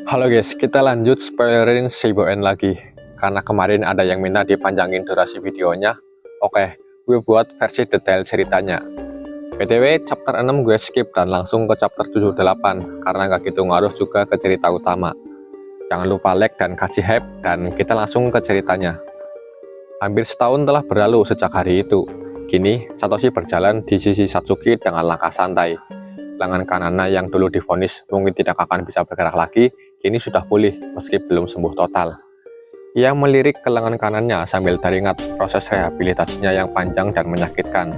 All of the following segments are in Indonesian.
Halo guys, kita lanjut spoilerin Shibuya lagi. Karena kemarin ada yang minta dipanjangin durasi videonya. Oke, gue buat versi detail ceritanya. BTW, chapter 6 gue skip dan langsung ke chapter 78 karena nggak gitu ngaruh juga ke cerita utama. Jangan lupa like dan kasih hype, dan kita langsung ke ceritanya. Hampir setahun telah berlalu sejak hari itu. Kini, Satoshi berjalan di sisi Satsuki dengan langkah santai. Lengan kanannya yang dulu divonis mungkin tidak akan bisa bergerak lagi, kini sudah pulih meski belum sembuh total. Ia melirik ke lengan kanannya sambil teringat proses rehabilitasinya yang panjang dan menyakitkan.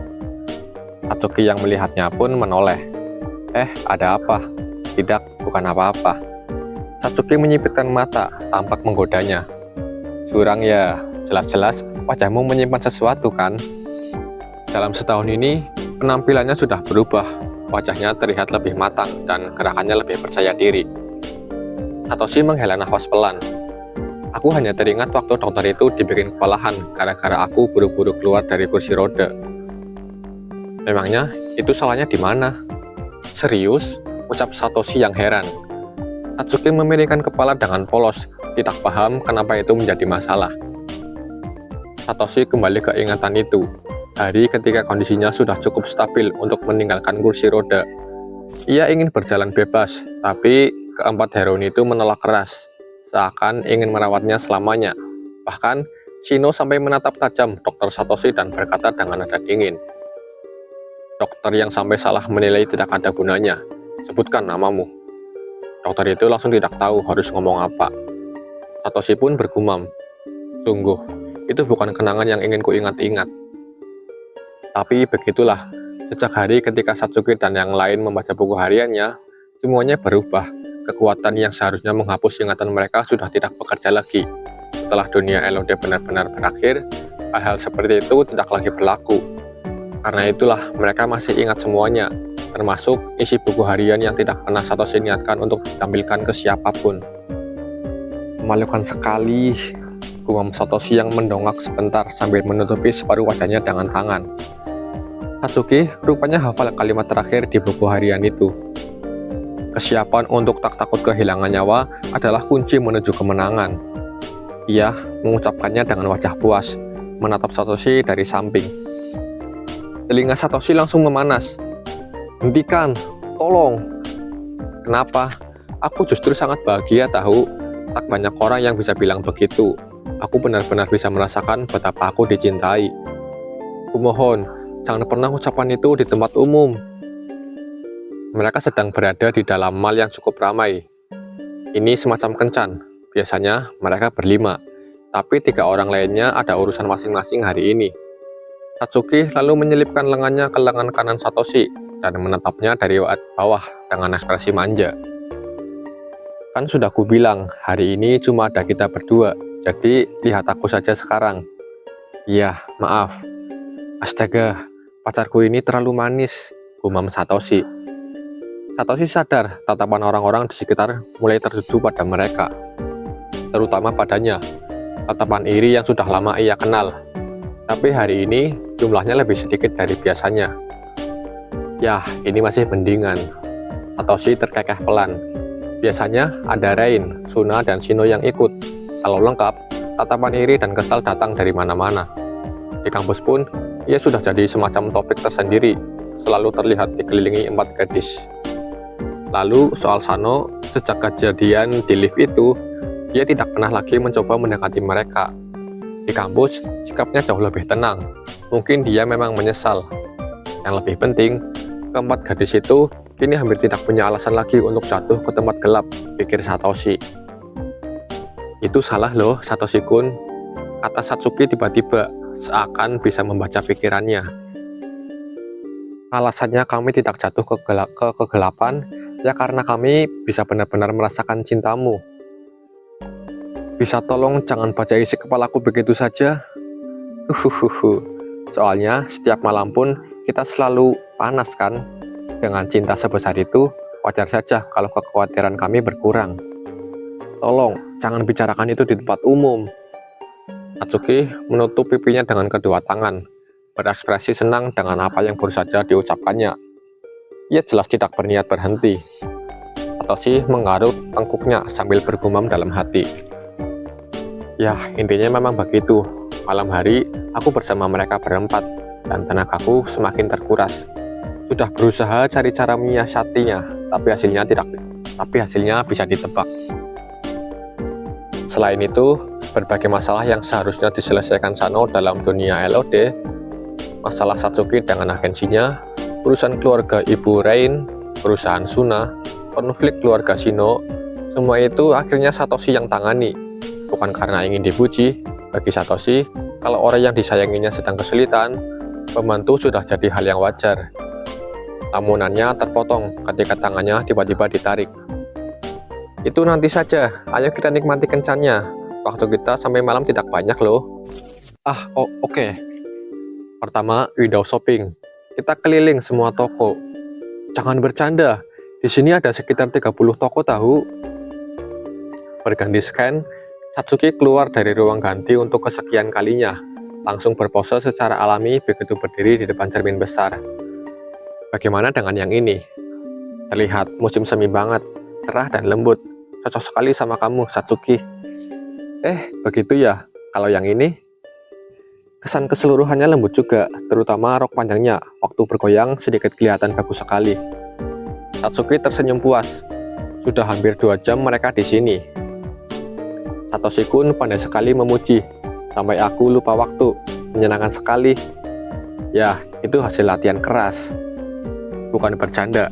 Satsuki yang melihatnya pun menoleh. Ada apa? Tidak, bukan apa-apa. Satsuki menyipitkan mata, tampak menggodanya. Curang ya, jelas-jelas wajahmu menyimpan sesuatu kan? Dalam setahun ini, penampilannya sudah berubah. Wajahnya terlihat lebih matang dan gerakannya lebih percaya diri. Satoshi menghela nafas pelan. Aku hanya teringat waktu dokter itu dibikin kewalahan gara-gara aku buru-buru keluar dari kursi roda. Memangnya itu salahnya di mana? Serius? Ucap Satoshi yang heran. Satsuki memiringkan kepala dengan polos, tidak paham kenapa itu menjadi masalah. Satoshi kembali ke ingatan itu. Hari ketika kondisinya sudah cukup stabil untuk meninggalkan kursi roda. Ia ingin berjalan bebas, tapi keempat heroin itu menolak keras, seakan ingin merawatnya selamanya. Bahkan, Shino sampai menatap tajam dokter Satoshi dan berkata dengan nada dingin. Dokter yang sampai salah menilai tidak ada gunanya. Sebutkan namamu. Dokter itu langsung tidak tahu harus ngomong apa. Satoshi pun bergumam. Sungguh, itu bukan kenangan yang ingin kuingat-ingat. Tapi begitulah, sejak hari ketika Satsuki dan yang lain membaca buku hariannya, semuanya berubah. Kekuatan yang seharusnya menghapus ingatan mereka sudah tidak bekerja lagi. Setelah dunia LOD benar-benar berakhir, hal-hal seperti itu tidak lagi berlaku. Karena itulah mereka masih ingat semuanya, termasuk isi buku harian yang tidak pernah Satoshi niatkan untuk ditampilkan ke siapapun. Memalukan sekali, gumam Satoshi yang mendongak sebentar sambil menutupi separuh wajahnya dengan tangan. Satsuki rupanya hafal kalimat terakhir di buku harian itu. Kesiapan untuk tak takut kehilangan nyawa adalah kunci menuju kemenangan. Ia mengucapkannya dengan wajah puas, menatap Satoshi dari samping. Telinga Satoshi langsung memanas. Hentikan, tolong. Kenapa? Aku justru sangat bahagia tahu. Tak banyak orang yang bisa bilang begitu. Aku benar-benar bisa merasakan betapa aku dicintai. Kumohon, jangan pernah ucapan itu di tempat umum. Mereka sedang berada di dalam mal yang cukup ramai. Ini semacam kencan. Biasanya mereka berlima, tapi 3 orang lainnya ada urusan masing-masing hari ini. Satsuki lalu menyelipkan lengannya ke lengan kanan Satoshi dan menatapnya dari bawah dengan ekspresi manja. Kan sudah kubilang, hari ini cuma ada kita berdua, jadi lihat aku saja sekarang. Iya, maaf. Astaga, pacarku ini terlalu manis, gumam Satoshi. Satoshi sadar tatapan orang-orang di sekitar mulai tertuju pada mereka, terutama padanya, tatapan iri yang sudah lama ia kenal. Tapi hari ini jumlahnya lebih sedikit dari biasanya. Yah, ini masih mendingan. Satoshi terkekeh pelan. Biasanya ada Rain, Suna, dan Shino yang ikut. Kalau lengkap, tatapan iri dan kesal datang dari mana-mana. Di kampus pun, ia sudah jadi semacam topik tersendiri, selalu terlihat dikelilingi 4 gadis. Lalu soal Sano, sejak kejadian di lift itu, dia tidak pernah lagi mencoba mendekati mereka. Di kampus, sikapnya jauh lebih tenang. Mungkin dia memang menyesal. Yang lebih penting, keempat gadis itu kini hampir tidak punya alasan lagi untuk jatuh ke tempat gelap, pikir Satoshi. Itu salah loh, Satoshi-kun, kata Satsuki tiba-tiba, seakan bisa membaca pikirannya. Alasannya kami tidak jatuh ke kegelapan, ya karena kami bisa benar-benar merasakan cintamu. Bisa tolong jangan baca isi kepalaku begitu saja? Soalnya setiap malam pun kita selalu panas kan? Dengan cinta sebesar itu, wajar saja kalau kekhawatiran kami berkurang. Tolong, jangan bicarakan itu di tempat umum. Satsuki menutup pipinya dengan kedua tangan, berekspresi senang dengan apa yang baru saja diucapkannya. Ia jelas tidak berniat berhenti. Satoshi mengarut tengkuknya sambil bergumam dalam hati. Ya, intinya memang begitu. Malam hari, aku bersama mereka berempat, dan tenagaku semakin terkuras. Sudah berusaha cari cara menyiasatinya, tapi hasilnya bisa ditebak. Selain itu, berbagai masalah yang seharusnya diselesaikan Sano dalam dunia LOD, masalah Satsuki dengan agensinya, urusan keluarga ibu Rain, perusahaan Suna, konflik keluarga Shino, semua itu akhirnya Satoshi yang tangani. Bukan karena ingin dipuji, bagi Satoshi, kalau orang yang disayanginya sedang kesulitan, pembantu sudah jadi hal yang wajar. Lamunannya terpotong ketika tangannya tiba-tiba ditarik. Itu nanti saja, ayo kita nikmati kencannya. Waktu kita sampai malam tidak banyak loh. Oke. Pertama, window shopping. Kita keliling semua toko. Jangan bercanda, di sini ada sekitar 30 toko tahu. Berganti scan, Satsuki keluar dari ruang ganti untuk kesekian kalinya. Langsung berpose secara alami begitu berdiri di depan cermin besar. Bagaimana dengan yang ini? Terlihat musim semi banget, cerah dan lembut. Cocok sekali sama kamu, Satsuki. Begitu ya. Kalau yang ini, kesan keseluruhannya lembut juga, terutama rok panjangnya. Waktu bergoyang sedikit kelihatan bagus sekali. Satsuki tersenyum puas. Sudah hampir 2 jam mereka di sini. Satoshi-kun pandai sekali memuji, sampai aku lupa waktu. Menyenangkan sekali. Ya, itu hasil latihan keras. Bukan bercanda.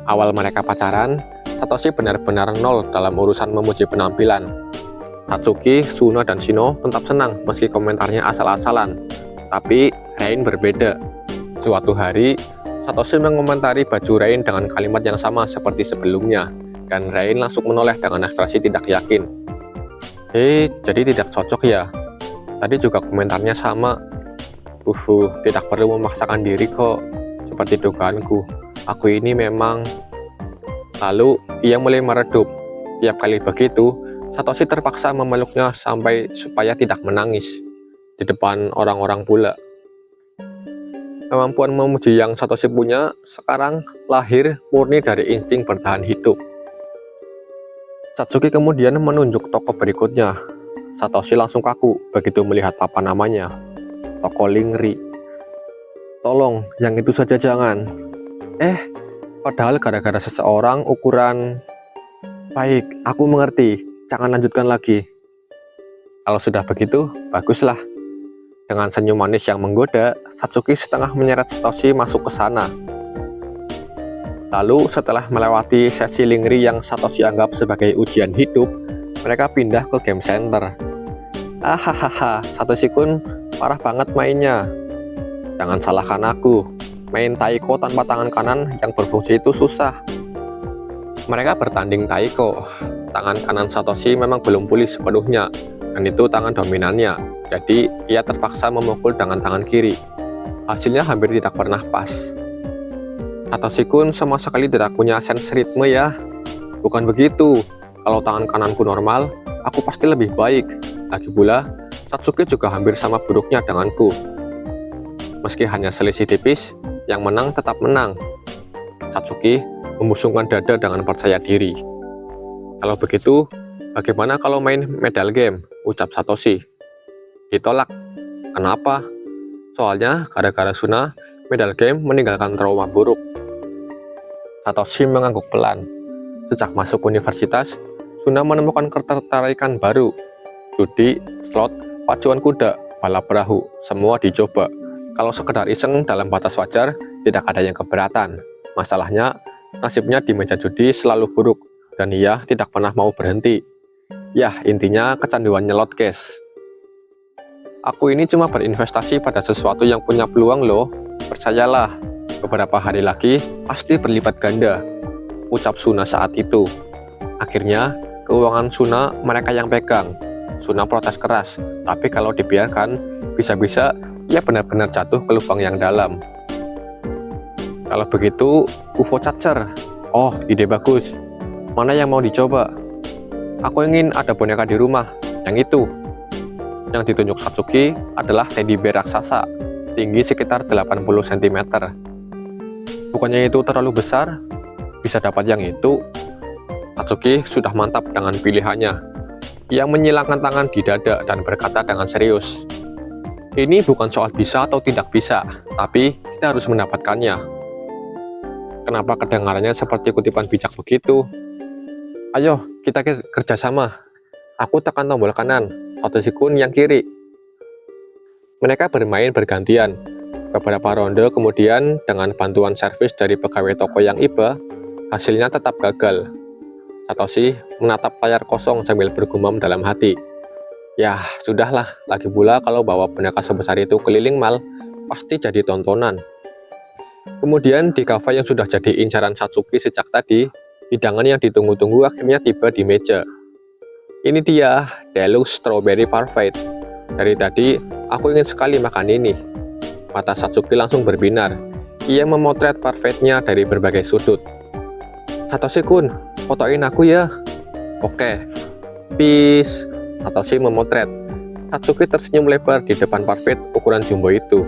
Awal mereka pacaran, Satoshi benar-benar nol dalam urusan memuji penampilan. Satsuki, Suna, dan Shino tetap senang meski komentarnya asal-asalan. Tapi Rain berbeda. Suatu hari, Satoshi mengomentari baju Rain dengan kalimat yang sama seperti sebelumnya, dan Rain langsung menoleh dengan ekspresi tidak yakin. Jadi tidak cocok ya? Tadi juga komentarnya sama. Tidak perlu memaksakan diri kok. Seperti dugaanku, aku ini memang... Lalu, ia mulai meredup. Tiap kali begitu, Satoshi terpaksa memeluknya supaya tidak menangis. Di depan orang-orang pula. Kemampuan memuji yang Satoshi punya sekarang lahir murni dari insting bertahan hidup. Satsuki kemudian menunjuk toko berikutnya. Satoshi langsung kaku begitu melihat papan namanya. Toko Lingri. Tolong, yang itu saja jangan. Padahal gara-gara seseorang ukuran... Baik, aku mengerti. Jangan lanjutkan lagi. Kalau sudah begitu, baguslah. Dengan senyum manis yang menggoda, Satsuki setengah menyeret Satoshi masuk ke sana. Lalu setelah melewati sesi Lingri yang Satoshi anggap sebagai ujian hidup, mereka pindah ke game center. Satoshi-kun parah banget mainnya. Jangan salahkan aku. Main taiko tanpa tangan kanan yang berfungsi itu susah. Mereka bertanding taiko. Tangan kanan Satoshi memang belum pulih sepenuhnya, dan itu tangan dominannya. Jadi, ia terpaksa memukul dengan tangan kiri. Hasilnya hampir tidak pernah pas. Satoshi-kun sama sekali tidak punya sense ritme ya. Bukan begitu. Kalau tangan kananku normal, aku pasti lebih baik. Lagi pula, Satsuki juga hampir sama buruknya denganku. Meski hanya selisih tipis, yang menang tetap menang. Satsuki membusungkan dada dengan percaya diri. Kalau begitu, bagaimana kalau main medal game? Ucap Satoshi. Ditolak. Kenapa? Soalnya gara-gara Suna, medal game meninggalkan trauma buruk. Satoshi mengangguk pelan. Sejak masuk universitas, Suna menemukan ketertarikan baru. Judi, slot, pacuan kuda, balap perahu, semua dicoba. Kalau sekedar iseng dalam batas wajar, tidak ada yang keberatan. Masalahnya, nasibnya di meja judi selalu buruk, dan ia tidak pernah mau berhenti. Yah, intinya kecanduan nyelot cash. Aku ini cuma berinvestasi pada sesuatu yang punya peluang loh. Percayalah, beberapa hari lagi pasti berlipat ganda. Ucap Suna saat itu. Akhirnya, keuangan Suna mereka yang pegang. Suna protes keras, tapi kalau dibiarkan, bisa-bisa ia benar-benar jatuh ke lubang yang dalam. Kalau begitu, UFO Catcher. Oh, ide bagus. Mana yang mau dicoba? Aku ingin ada boneka di rumah. Yang itu. Yang ditunjuk Satsuki adalah teddy bear raksasa, tinggi sekitar 80 cm. Bukannya itu terlalu besar? Bisa dapat yang itu? Satsuki sudah mantap dengan pilihannya. Ia menyilangkan tangan di dada dan berkata dengan serius, "Ini bukan soal bisa atau tidak bisa, tapi kita harus mendapatkannya." Kenapa kedengarannya seperti kutipan bijak begitu? "Ayo, kita kerjasama. Aku tekan tombol kanan, Satoshi-kun yang kiri." Mereka bermain bergantian. Beberapa ronde kemudian, dengan bantuan servis dari pegawai toko yang iba, hasilnya tetap gagal. Satoshi menatap layar kosong sambil bergumam dalam hati. "Yah, sudahlah, lagi pula kalau bawa boneka sebesar itu keliling mal, pasti jadi tontonan." Kemudian di kafe yang sudah jadi incaran Satsuki sejak tadi, hidangan yang ditunggu-tunggu akhirnya tiba di meja. Ini dia, Deluxe Strawberry Parfait. Dari tadi, aku ingin sekali makan ini. Mata Satsuki langsung berbinar. Ia memotret parfaitnya dari berbagai sudut. "Satoshi-kun, fotoin aku ya." "Oke." "Peace." Satoshi memotret. Satsuki tersenyum lebar di depan parfait ukuran jumbo itu.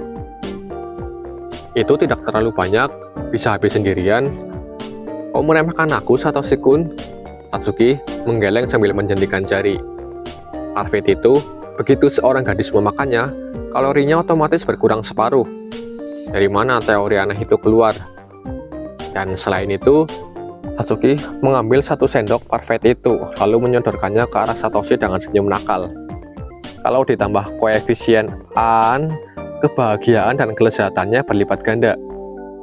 "Itu tidak terlalu banyak, bisa habis sendirian." "Kau meremehkan aku, Satoshi-kun?" Satsuki menggeleng sambil menjentikan jari. Parfait itu, begitu seorang gadis memakannya, kalorinya otomatis berkurang separuh. Dari mana teori aneh itu keluar? Dan selain itu, Satsuki mengambil satu sendok parfait itu, lalu menyodorkannya ke arah Satoshi dengan senyum nakal. Kalau ditambah koefisien an, kebahagiaan dan kelezatannya berlipat ganda.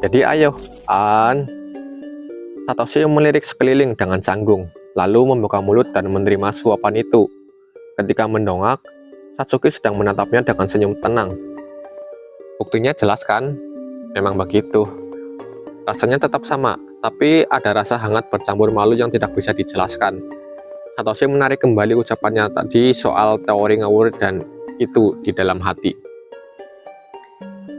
Jadi ayo, an. Satoshi melirik sekeliling dengan canggung, lalu membuka mulut dan menerima suapan itu. Ketika mendongak, Satsuki sedang menatapnya dengan senyum tenang. Buktinya jelas kan? Memang begitu. Rasanya tetap sama, tapi ada rasa hangat bercampur malu yang tidak bisa dijelaskan. Satoshi menarik kembali ucapannya tadi soal teori ngawur dan itu di dalam hati.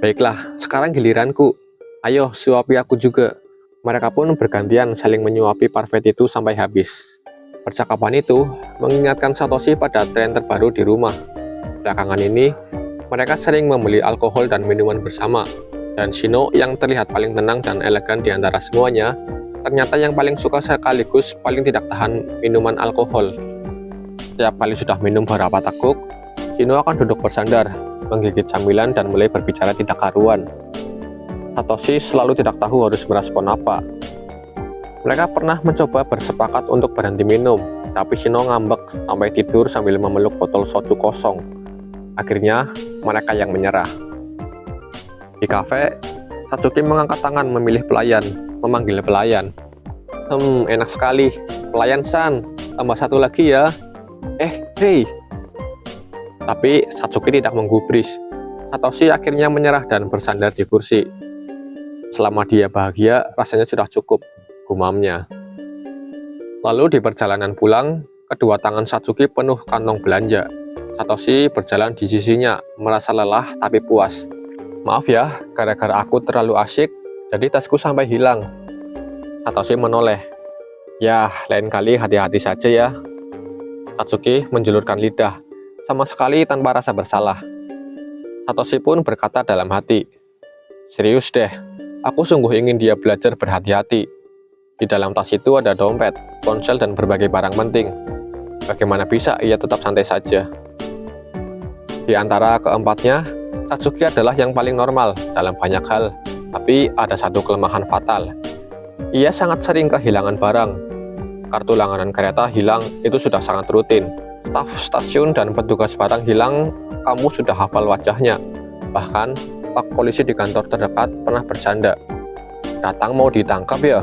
"Baiklah, sekarang giliranku. Ayo, suapi aku juga." Mereka pun bergantian saling menyuapi parfait itu sampai habis. Percakapan itu mengingatkan Satoshi pada tren terbaru di rumah. Belakangan ini, mereka sering membeli alkohol dan minuman bersama, dan Shino yang terlihat paling tenang dan elegan di antara semuanya, ternyata yang paling suka sekaligus paling tidak tahan minuman alkohol. Setiap kali sudah minum beberapa teguk, Shino akan duduk bersandar, menggigit camilan dan mulai berbicara tidak karuan. Satoshi selalu tidak tahu harus merespon apa. Mereka pernah mencoba bersepakat untuk berhenti minum, tapi Shino ngambek sampai tidur sambil memeluk botol soju kosong. Akhirnya, mereka yang menyerah. Di kafe, Satsuki mengangkat tangan memanggil pelayan. Enak sekali. Pelayan san, tambah satu lagi ya." Hei." Tapi Satsuki tidak menggubris. Satoshi akhirnya menyerah dan bersandar di kursi. Selama dia bahagia, rasanya sudah cukup, gumamnya. Lalu di perjalanan pulang, kedua tangan Satsuki penuh kantong belanja. Satoshi berjalan di sisinya, merasa lelah tapi puas. "Maaf ya, gara-gara aku terlalu asyik, jadi tasku sampai hilang." Satoshi menoleh. "Ya, lain kali hati-hati saja ya." Satsuki menjulurkan lidah, sama sekali tanpa rasa bersalah. Satoshi pun berkata dalam hati, "Serius deh, aku sungguh ingin dia belajar berhati-hati. Di dalam tas itu ada dompet, ponsel, dan berbagai barang penting. Bagaimana bisa ia tetap santai saja?" Di antara keempatnya, Satsuki adalah yang paling normal dalam banyak hal, tapi ada satu kelemahan fatal. Ia sangat sering kehilangan barang. Kartu langganan kereta hilang itu sudah sangat rutin. Staf stasiun dan petugas barang hilang, kamu sudah hafal wajahnya. Bahkan, pak polisi di kantor terdekat pernah bercanda, "Datang mau ditangkap ya?"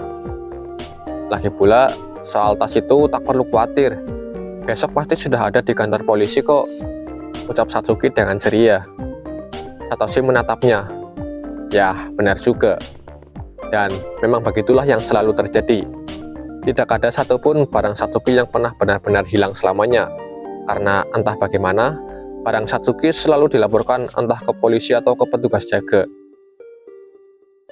Lagi pula, soal tas itu tak perlu khawatir. Besok pasti sudah ada di kantor polisi kok, ucap Satsuki dengan ceria. Satoshi menatapnya. Ya, benar juga. Dan memang begitulah yang selalu terjadi. Tidak ada satupun barang Satsuki yang pernah benar-benar hilang selamanya. Karena entah bagaimana, barang Satsuki selalu dilaporkan entah ke polisi atau ke petugas jaga.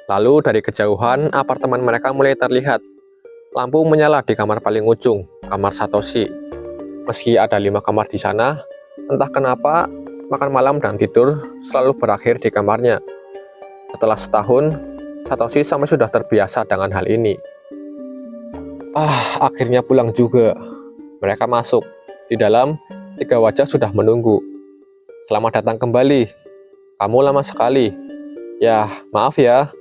Lalu dari kejauhan, apartemen mereka mulai terlihat. Lampu menyala di kamar paling ujung, kamar Satoshi. Meski ada 5 kamar di sana, entah kenapa, makan malam dan tidur selalu berakhir di kamarnya. Setelah setahun, Satoshi sampai sudah terbiasa dengan hal ini. Akhirnya pulang juga. Mereka masuk. Di dalam, 3 wajah sudah menunggu. Selamat datang kembali. Kamu lama sekali. Ya, maaf ya.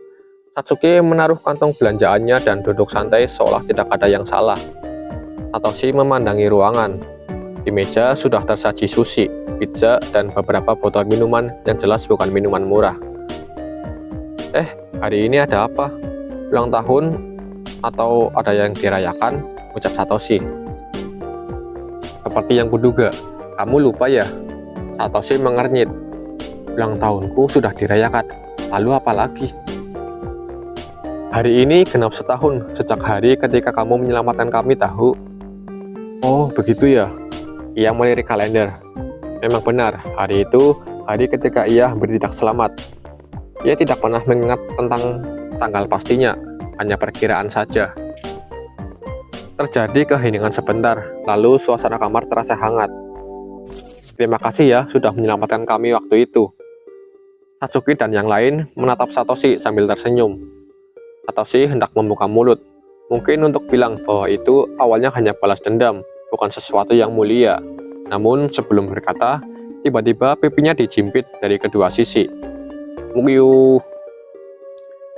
Satsuki menaruh kantong belanjaannya dan duduk santai seolah tidak ada yang salah. Satoshi memandangi ruangan. Di meja sudah tersaji sushi, pizza, dan beberapa botol minuman yang jelas bukan minuman murah. Hari ini ada apa? Ulang tahun atau ada yang dirayakan? Ucap Satoshi. Seperti yang kuduga, kamu lupa ya? Satoshi mengernyit. Ulang tahunku sudah dirayakan, lalu apa lagi? Hari ini genap setahun sejak hari ketika kamu menyelamatkan kami, tahu? Oh, begitu ya? Ia melirik kalender. Memang benar, hari itu hari ketika ia bertindak selamat. Ia tidak pernah mengingat tentang tanggal pastinya, hanya perkiraan saja. Terjadi keheningan sebentar, lalu suasana kamar terasa hangat. Terima kasih ya sudah menyelamatkan kami waktu itu. Satsuki dan yang lain menatap Satoshi sambil tersenyum. Satoshi hendak membuka mulut, mungkin untuk bilang bahwa itu awalnya hanya balas dendam, bukan sesuatu yang mulia. Namun sebelum berkata, tiba-tiba pipinya dijimpit dari kedua sisi. Mugiu.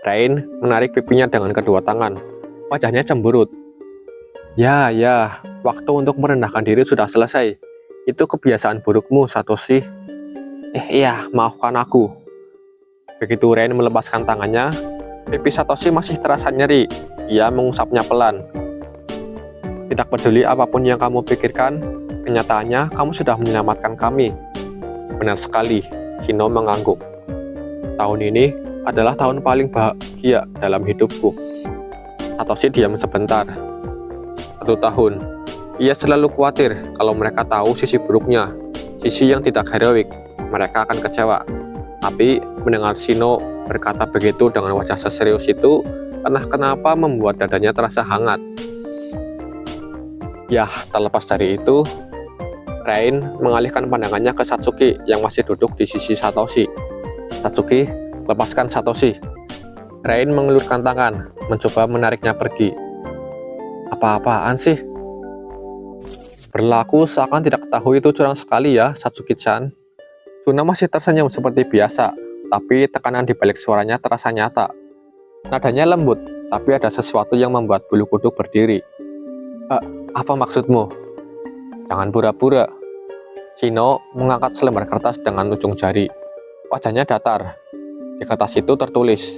Rain menarik pipinya dengan kedua tangan. Wajahnya cemberut. Ya, waktu untuk merendahkan diri sudah selesai. Itu kebiasaan burukmu, Satoshi. Iya, maafkan aku. Begitu Rain melepaskan tangannya, pipi Satoshi masih terasa nyeri. Ia mengusapnya pelan. Tidak peduli apapun yang kamu pikirkan, kenyataannya kamu sudah menyelamatkan kami. Benar sekali, Shino mengangguk. Tahun ini adalah tahun paling bahagia dalam hidupku. Satoshi diam sebentar. 1 tahun. Ia selalu khawatir kalau mereka tahu sisi buruknya, sisi yang tidak heroik. Mereka akan kecewa. Tapi mendengar Shino berkata begitu dengan wajah seserius itu, entah kenapa membuat dadanya terasa hangat. Ya, terlepas dari itu, Rain mengalihkan pandangannya ke Satsuki yang masih duduk di sisi Satoshi. Satsuki, lepaskan Satoshi. Rain mengelurkan tangan, mencoba menariknya pergi. Apa-apaan sih? Berlaku seakan tidak ketahui itu curang sekali ya, Satsuki-chan. Suna masih tersenyum seperti biasa, tapi tekanan di balik suaranya terasa nyata. Nadanya lembut, tapi ada sesuatu yang membuat bulu kuduk berdiri. Apa maksudmu? Jangan pura-pura. Shino mengangkat selembar kertas dengan ujung jari. Wajahnya datar. Di kertas itu tertulis,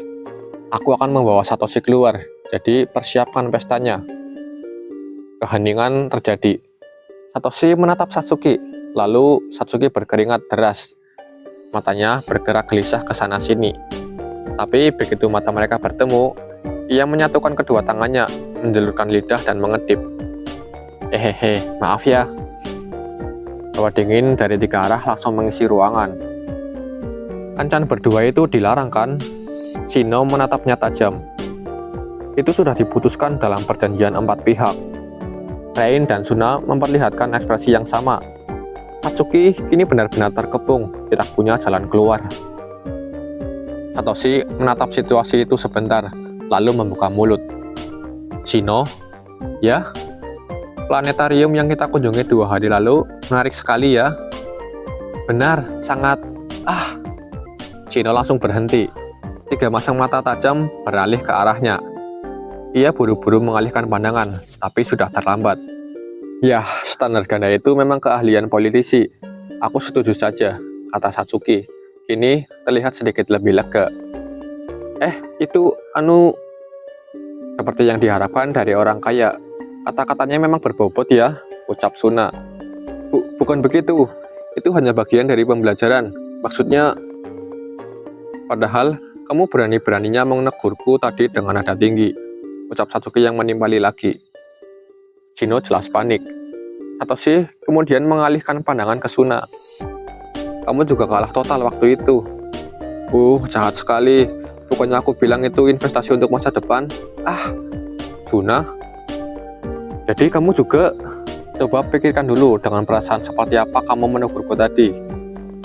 aku akan membawa Satoshi keluar, jadi persiapkan pestanya. Keheningan terjadi. Satoshi menatap Satsuki, lalu Satsuki berkeringat deras. Matanya bergerak gelisah ke sana sini. Tapi begitu mata mereka bertemu, ia menyatukan kedua tangannya, menjulurkan lidah dan mengedip. Maaf ya. Hawa dingin dari 3 arah langsung mengisi ruangan. Kencan berdua itu dilarang kan? Shino menatapnya tajam. Itu sudah diputuskan dalam perjanjian 4 pihak. Rain dan Suna memperlihatkan ekspresi yang sama. Satsuki kini benar-benar terkepung, tidak punya jalan keluar. Satoshi menatap situasi itu sebentar, lalu membuka mulut. Shino, ya? Planetarium yang kita kunjungi 2 hari lalu menarik sekali ya. Benar, sangat. Shino langsung berhenti. 3 masang mata tajam beralih ke arahnya. Ia buru-buru mengalihkan pandangan, tapi sudah terlambat. Yah, standar ganda itu memang keahlian politisi. Aku setuju saja, kata Satsuki. Kini terlihat sedikit lebih lega. Itu seperti yang diharapkan dari orang kaya. Kata-katanya memang berbobot ya, ucap Suna. Bukan begitu. Itu hanya bagian dari pembelajaran. Maksudnya, padahal kamu berani-beraninya menegurku tadi dengan nada tinggi, ucap Satsuki yang menimpali lagi. Shino jelas panik. Satoshi kemudian mengalihkan pandangan ke Suna. Kamu juga kalah total waktu itu. Jahat sekali. Bukannya aku bilang itu investasi untuk masa depan. Suna. Jadi kamu juga? Coba pikirkan dulu dengan perasaan seperti apa kamu menegurku tadi.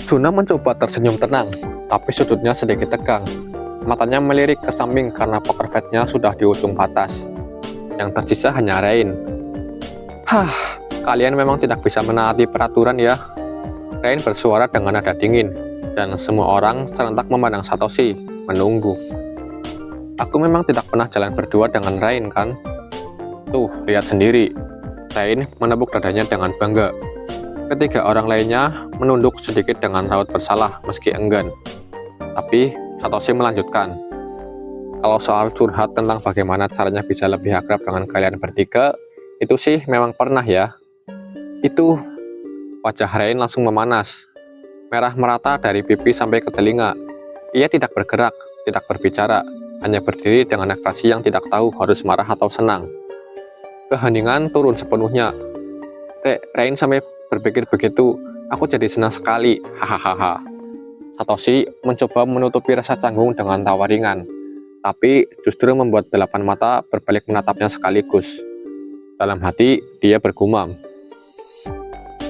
Suna mencoba tersenyum tenang, tapi sudutnya sedikit tegang. Matanya melirik ke samping karena poker face-nya sudah di ujung batas. Yang tersisa hanya Rain. Hah, kalian memang tidak bisa menaati peraturan ya. Rain bersuara dengan nada dingin, dan semua orang serentak memandang Satoshi, menunggu. Aku memang tidak pernah jalan berdua dengan Rain kan? Tuh, lihat sendiri. Rain menepuk dadanya dengan bangga. Ketiga orang lainnya menunduk sedikit dengan raut bersalah meski enggan. Tapi Satoshi melanjutkan. Kalau soal curhat tentang bagaimana caranya bisa lebih akrab dengan kalian bertiga, itu sih memang pernah ya. Itu, wajah Rain langsung memanas. Merah merata dari pipi sampai ke telinga. Ia tidak bergerak, tidak berbicara, hanya berdiri dengan ekspresi yang tidak tahu harus marah atau senang. Keheningan turun sepenuhnya. Rain sampai berpikir begitu, aku jadi senang sekali, hahaha. Satoshi mencoba menutupi rasa canggung dengan tawa ringan, tapi justru membuat 8 mata berbalik menatapnya sekaligus. Dalam hati, dia bergumam.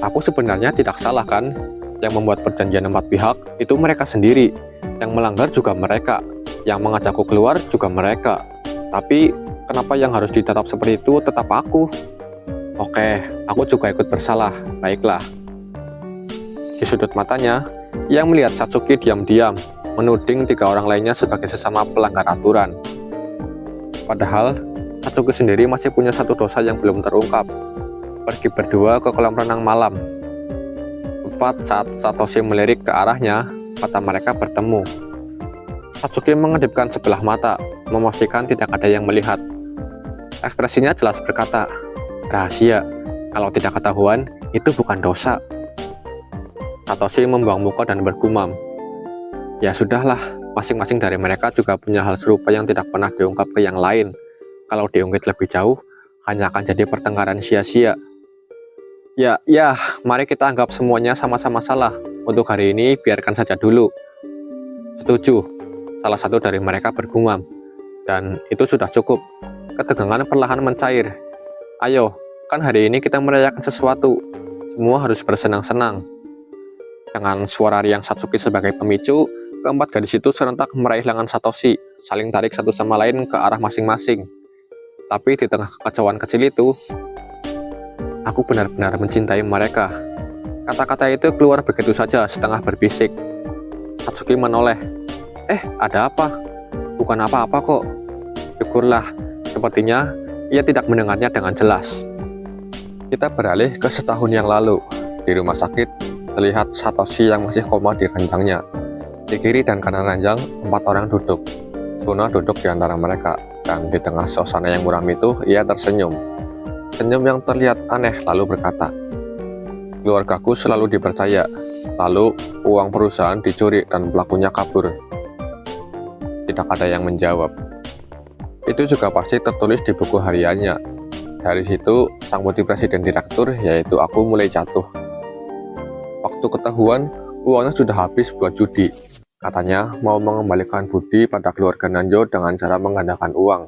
Aku sebenarnya tidak salah kan? Yang membuat perjanjian 4 pihak itu mereka sendiri. Yang melanggar juga mereka. Yang mengajakku keluar juga mereka. Tapi, kenapa yang harus ditetap seperti itu tetap aku? Oke, aku juga ikut bersalah. Baiklah. Di sudut matanya, ia melihat Satsuki diam-diam, menuding 3 orang lainnya sebagai sesama pelanggar aturan. Padahal, Satsuki sendiri masih punya satu dosa yang belum terungkap. Pergi berdua ke kolam renang malam. Tepat saat Satoshi melirik ke arahnya, mata mereka bertemu. Satsuki mengedipkan sebelah mata, memastikan tidak ada yang melihat. Ekspresinya jelas berkata, rahasia, kalau tidak ketahuan, itu bukan dosa. Satoshi membuang muka dan bergumam. Ya sudahlah, masing-masing dari mereka juga punya hal serupa yang tidak pernah diungkap ke yang lain. Kalau diungkit lebih jauh, hanya akan jadi pertengkaran sia-sia. Ya, mari kita anggap semuanya sama-sama salah. Untuk hari ini, biarkan saja dulu. Setuju, salah satu dari mereka bergumam. Dan itu sudah cukup. Ketegangan perlahan mencair. Ayo, kan hari ini kita merayakan sesuatu. Semua harus bersenang-senang. Dengan suara riang Satsuki sebagai pemicu, keempat gadis itu serentak meraih lengan Satoshi, saling tarik satu sama lain ke arah masing-masing. Tapi di tengah kekacauan kecil itu, aku benar-benar mencintai mereka. Kata-kata itu keluar begitu saja, setengah berbisik. Satsuki menoleh. Ada apa? Bukan apa-apa kok. Syukurlah, sepertinya ia tidak mendengarnya dengan jelas. Kita beralih ke setahun yang lalu. Di rumah sakit, terlihat Satoshi yang masih koma di ranjangnya. Di kiri dan kanan ranjang, 4 orang duduk. Suna duduk di antara mereka, dan di tengah suasana yang muram itu, ia tersenyum. Senyum yang terlihat aneh lalu berkata, keluargaku selalu dipercaya, lalu uang perusahaan dicuri dan pelakunya kabur. Tidak ada yang menjawab. Itu juga pasti tertulis di buku hariannya. Dari situ, sang putri presiden direktur, yaitu aku, mulai jatuh. Waktu ketahuan, uangnya sudah habis buat judi. Katanya mau mengembalikan budi pada keluarga Nanjo dengan cara menggandakan uang.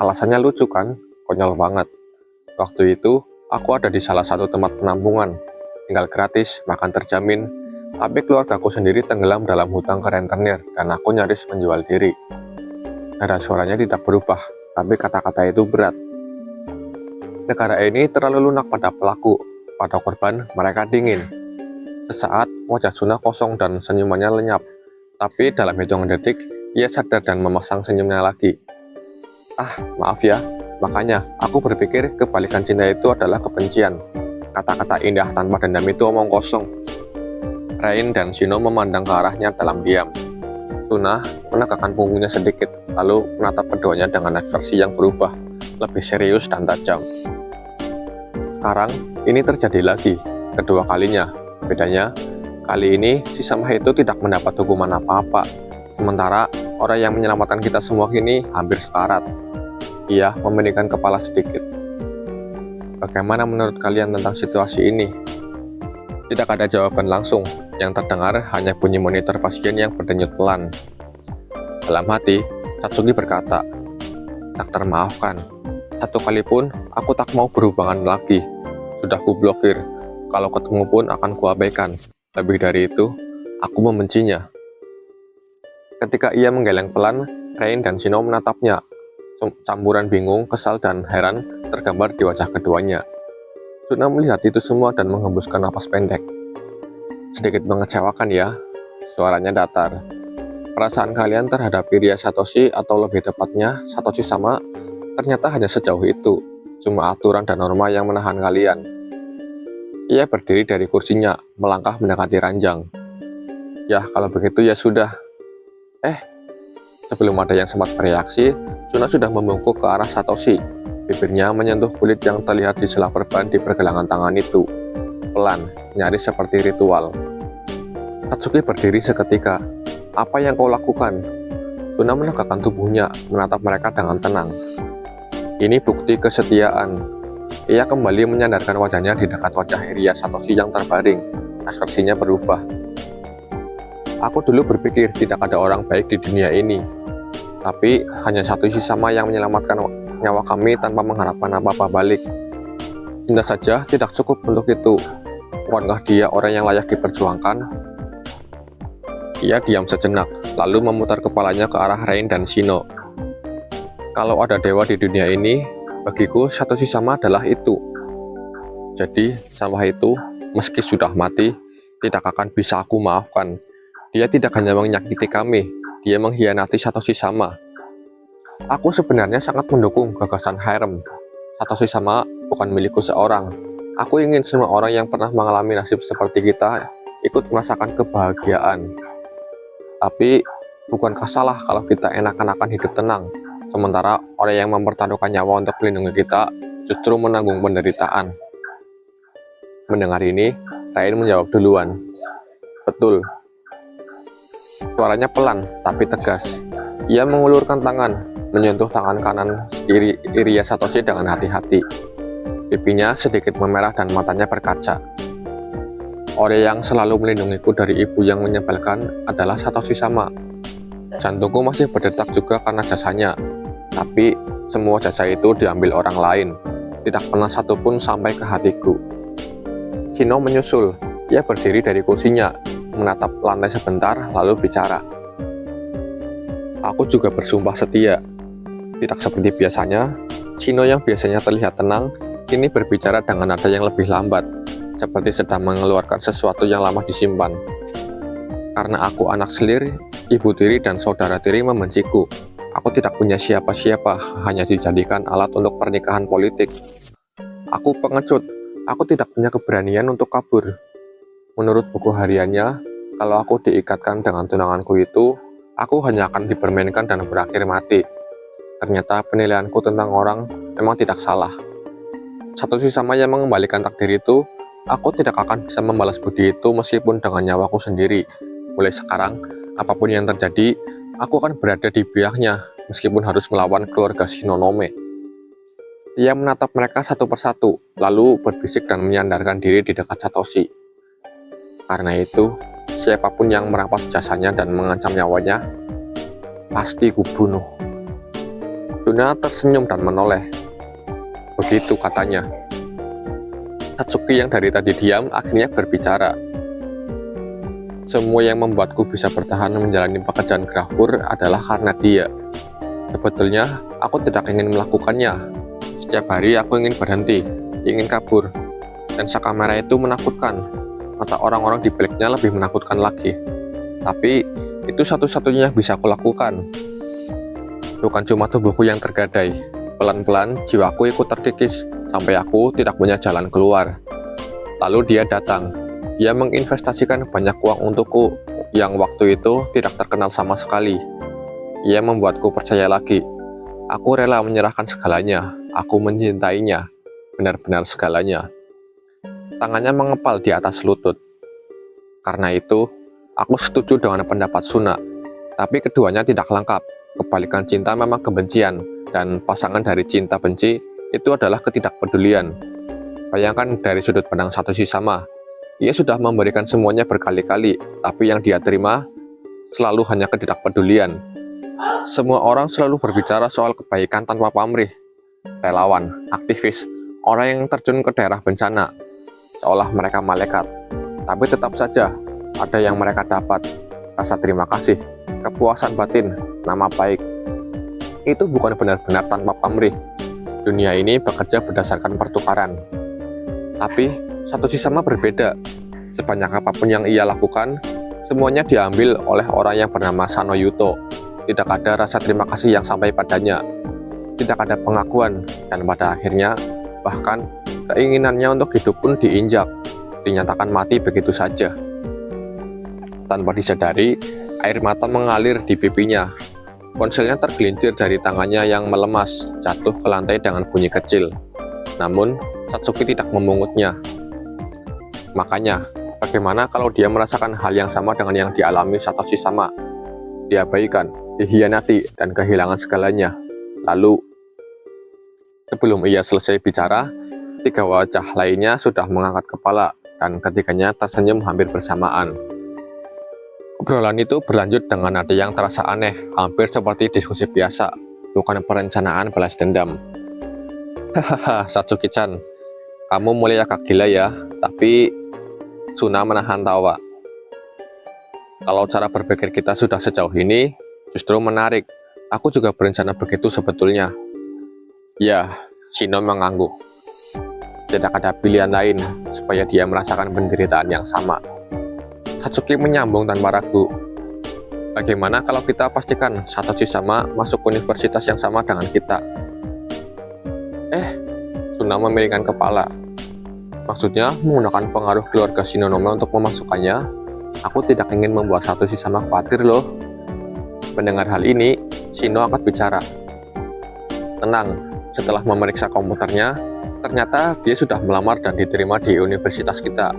Alasannya lucu kan? Konyol banget. Waktu itu, aku ada di salah satu tempat penampungan. Tinggal gratis, makan terjamin. Tapi keluargaku sendiri tenggelam dalam hutang ke rentenir dan aku nyaris menjual diri. Nada suaranya tidak berubah, tapi kata-kata itu berat. Negara ini terlalu lunak pada pelaku, pada korban mereka dingin. Sesaat, wajah Suna kosong dan senyumannya lenyap. Tapi dalam hitungan detik, ia sadar dan memasang senyumnya lagi. Maaf ya, makanya aku berpikir kebalikan cinta itu adalah kebencian. Kata-kata indah tanpa dendam itu omong kosong. Rain dan Shino memandang ke arahnya dalam diam. Suna menegakkan punggungnya sedikit, lalu menatap keduanya dengan ekspresi yang berubah, lebih serius dan tajam. Sekarang, ini terjadi lagi, kedua kalinya. Bedanya, kali ini si Samah itu tidak mendapat hukuman apa-apa. Sementara orang yang menyelamatkan kita semua kini hampir sekarat. Ia memeningkan kepala sedikit. Bagaimana menurut kalian tentang situasi ini? Tidak ada jawaban langsung. Yang terdengar hanya bunyi monitor pasien yang berdenyut pelan. Dalam hati, Satsuki berkata, "Dokter, maafkan. Satu kali pun aku tak mau berhubungan lagi. Sudah kublokir. Kalau ketemu pun akan kuabaikan. Lebih dari itu, aku membencinya." Ketika ia menggeleng pelan, Rain dan Shino menatapnya. Campuran bingung, kesal, dan heran tergambar di wajah keduanya. Suna melihat itu semua dan menghembuskan napas pendek. Sedikit mengecewakan ya, suaranya datar. Perasaan kalian terhadap Iriya Satoshi, atau lebih tepatnya Satoshi sama, ternyata hanya sejauh itu. Cuma aturan dan norma yang menahan kalian. Ia berdiri dari kursinya, melangkah mendekati ranjang. Ya, kalau begitu ya sudah. Sebelum ada yang sempat bereaksi, Suna sudah membungkuk ke arah Satoshi. Bibirnya menyentuh kulit yang terlihat di sela perban di pergelangan tangan itu. Pelan, nyaris seperti ritual. Satsuki berdiri seketika. Apa yang kau lakukan? Suna menegakkan tubuhnya, menatap mereka dengan tenang. Ini bukti kesetiaan. Ia kembali menyandarkan wajahnya di dekat wajah Iriya Satoshi yang terbaring. Ekspresinya berubah. Aku dulu berpikir tidak ada orang baik di dunia ini. Tapi hanya Satoshi sama yang menyelamatkan nyawa kami tanpa mengharapkan apa-apa balik. Cinta saja tidak cukup untuk itu. Bukankah dia orang yang layak diperjuangkan? Ia diam sejenak, lalu memutar kepalanya ke arah Rain dan Shino. Kalau ada dewa di dunia ini, bagiku Satoshi sama adalah itu. Jadi, sawah itu, meski sudah mati, tidak akan bisa aku maafkan. Dia tidak hanya menyakiti kami, dia mengkhianati Satoshi sama. Aku sebenarnya sangat mendukung gagasan harem. Satoshi sama bukan milikku seorang. Aku ingin semua orang yang pernah mengalami nasib seperti kita ikut merasakan kebahagiaan. Tapi, bukankah salah kalau kita enak-enakan hidup tenang, sementara orang yang mempertaruhkan nyawa untuk melindungi kita justru menanggung penderitaan? Mendengar ini, Rain menjawab duluan. Betul. Suaranya pelan, tapi tegas. Ia mengulurkan tangan, menyentuh tangan kanan Iriya Satoshi dengan hati-hati. Pipinya sedikit memerah dan matanya berkaca. Orang yang selalu melindungiku dari ibu yang menyebalkan adalah Satoshi sama. Jantungku masih berdetak juga karena jasanya. Tapi, semua jasa itu diambil orang lain. Tidak pernah satupun sampai ke hatiku. Shino menyusul. Ia berdiri dari kursinya, menatap lantai sebentar, lalu bicara. Aku juga bersumpah setia. Tidak seperti biasanya, Shino yang biasanya terlihat tenang, kini berbicara dengan nada yang lebih lambat, seperti sedang mengeluarkan sesuatu yang lama disimpan. Karena aku anak selir, ibu tiri dan saudara tiri membenciku. Aku tidak punya siapa-siapa, hanya dijadikan alat untuk pernikahan politik. Aku pengecut, aku tidak punya keberanian untuk kabur. Menurut buku hariannya, kalau aku diikatkan dengan tunanganku itu, aku hanya akan dipermainkan dan berakhir mati. Ternyata penilaianku tentang orang memang tidak salah. Satoshi sama yang mengembalikan takdir itu, aku tidak akan bisa membalas budi itu meskipun dengan nyawaku sendiri. Mulai sekarang, apapun yang terjadi, aku akan berada di pihaknya, meskipun harus melawan keluarga Shinonome. Ia menatap mereka satu persatu, lalu berbisik dan menyandarkan diri di dekat Satoshi. Karena itu, siapapun yang merampas jasanya dan mengancam nyawanya, pasti kubunuh. Suna tersenyum dan menoleh. Begitu katanya. Satsuki yang dari tadi diam akhirnya berbicara. Semua yang membuatku bisa bertahan menjalani pekerjaan grafur adalah karena dia. Sebetulnya, aku tidak ingin melakukannya. Setiap hari aku ingin berhenti, ingin kabur. Dan sakamera itu menakutkan. Mata orang-orang di baliknya lebih menakutkan lagi. Tapi, itu satu-satunya yang bisa aku lakukan. Bukan cuma tubuhku yang tergadai. Pelan-pelan, jiwaku ikut terkikis, sampai aku tidak punya jalan keluar. Lalu dia datang. Dia menginvestasikan banyak uang untukku, yang waktu itu tidak terkenal sama sekali. Ia membuatku percaya lagi. Aku rela menyerahkan segalanya. Aku mencintainya. Benar-benar segalanya. Tangannya mengepal di atas lutut. Karena itu, aku setuju dengan pendapat Suna. Tapi keduanya tidak lengkap. Kebalikan cinta memang kebencian, dan pasangan dari cinta benci itu adalah ketidakpedulian. Bayangkan dari sudut pandang Satoshi sama. Ia sudah memberikan semuanya berkali-kali, tapi yang dia terima selalu hanya ketidakpedulian. Semua orang selalu berbicara soal kebaikan tanpa pamrih. Relawan, aktivis, orang yang terjun ke daerah bencana, seolah mereka malaikat. Tapi tetap saja, ada yang mereka dapat. Rasa terima kasih, kepuasan batin, nama baik. itu bukan benar-benar tanpa pamrih. Dunia ini bekerja berdasarkan pertukaran. Tapi Satoshi sama berbeda. Sebanyak apapun yang ia lakukan, semuanya diambil oleh orang yang bernama Sano Yuto. Tidak ada rasa terima kasih yang sampai padanya. Tidak ada pengakuan, dan pada akhirnya bahkan keinginannya untuk hidup pun diinjak, dinyatakan mati begitu saja. Tanpa disadari, air mata mengalir di pipinya. Ponselnya tergelincir dari tangannya yang melemas, jatuh ke lantai dengan bunyi kecil. Namun, Satsuki tidak memungutnya. Makanya, bagaimana kalau dia merasakan hal yang sama dengan yang dialami Satoshi sama? Diabaikan, dihianati, dan kehilangan segalanya. Lalu, sebelum ia selesai bicara, 3 wajah lainnya sudah mengangkat kepala, dan ketiganya tersenyum hampir bersamaan. Obrolan itu berlanjut dengan nada yang terasa aneh, hampir seperti diskusi biasa, bukan perencanaan balas dendam. Hahaha, Satsuki-chan, kamu mulai agak gila ya, tapi Suna menahan tawa. Kalau cara berpikir kita sudah sejauh ini, justru menarik. Aku juga berencana begitu sebetulnya. Ya, Shino mengangguk. Tidak ada pilihan lain, supaya dia merasakan penderitaan yang sama. Satsuki menyambung tanpa ragu. Bagaimana kalau kita pastikan Satoshi sama masuk universitas yang sama dengan kita? Suna memiringkan kepala. Maksudnya menggunakan pengaruh keluarga Shinonome untuk memasukkannya? Aku tidak ingin membuat Satoshi sama khawatir loh. Mendengar hal ini, Shino angkat bicara. Tenang, setelah memeriksa komputernya, ternyata dia sudah melamar dan diterima di universitas kita.